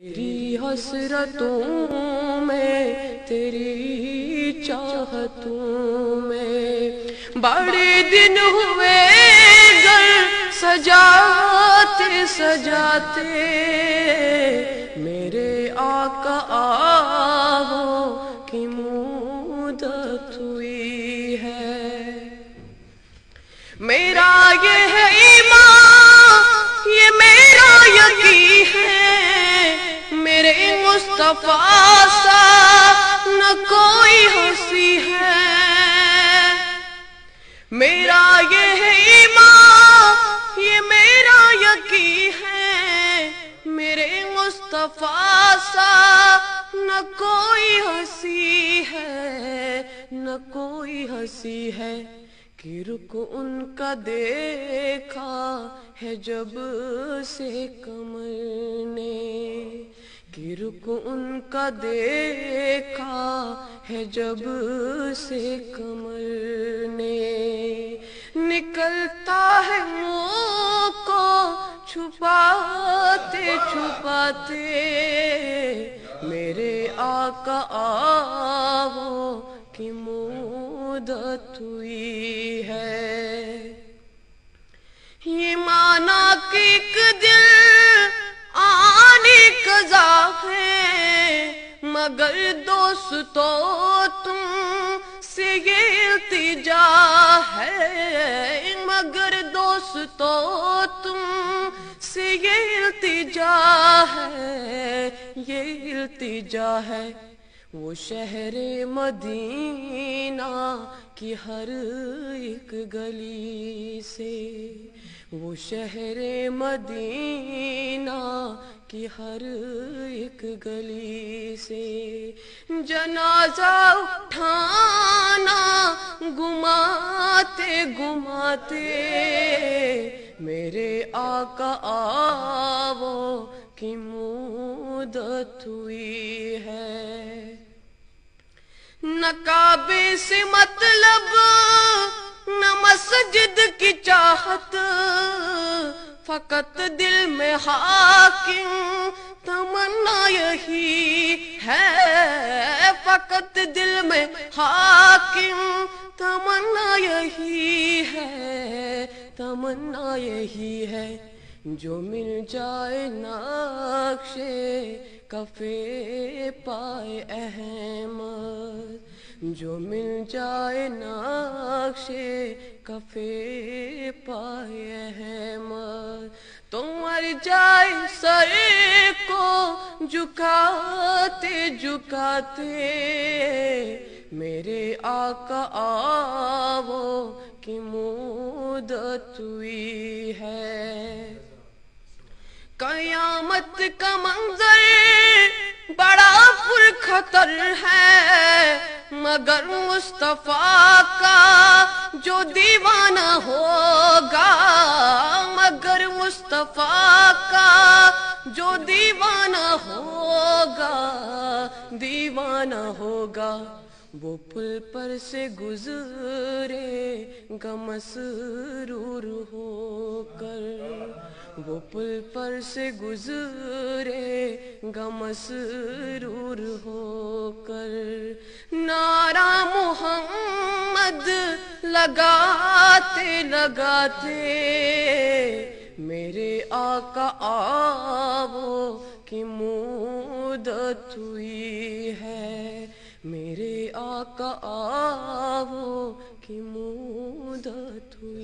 تیری حسرتوں میں تیری چاہتوں میں بڑے دن ہوئے گھر سجاتے سجاتے میرے آقا آہو کی مدت ہوئی ہے۔ میرا یہ ہے ایمان، یہ میرا یقین ہے، میرے مصطفیٰ سا نہ کوئی ہنسی ہے۔ میرا یہ ہے ایمان، یہ میرا یقین ہے، میرے مصطفیٰ سا نہ کوئی ہنسی ہے، نہ کوئی ہنسی ہے۔ کہ رخ ان کا دیکھا ہے جب سے قمر نے، کہ رخ ان کا دیکھا ہے جب سے قمر نے، نکلتا ہے منہ کو چھپاتے چھپاتے میرے آقا آہو کی مدت ہوئی ہے۔ یہ مانا کہ ایک دل آنے قضا ہے، مگر دوستو تم سے یہ التجا ہے، مگر دوستو تم سے یہ التجا ہے، یہ التجا ہے۔ وہ شہر مدینہ کی ہر ایک گلی سے، وہ شہر مدینہ کی ہر ایک گلی سے جنازہ اٹھانا گماتے گماتے میرے آقا آہو کی مدت ہوئی ہے۔ نہ کعبے سے مطلب نہ مسجد کی چاہت، فقط دل میں حاکم تمنا یہی ہے، فقط دل میں حاکم تمنا یہی ہے، تمنا یہی ہے۔ جو مل جائے نقش کفے پائے احمد، جو مل جائے نقش کفے پائے احمد، تو مر جائے سر کو جھکاتے جھکاتے میرے آقا آہو کی مدت ہوئی ہے۔ قیامت کا منظر بڑا پرخطر ہے، مگر مصطفیٰ کا جو دیوانہ ہوگا، مگر مصطفیٰ کا جو دیوانہ ہوگا، دیوانہ ہوگا، وہ پل پر سے گزرے گا مسرور ہو کر، وہ پل پر سے گزرے گا مسرور ہو کر، نعرہ محمد لگاتے لگاتے میرے آقا آہو کی مدت ہوئی ہے، میرے آقا آہو کی مدت ہوئی۔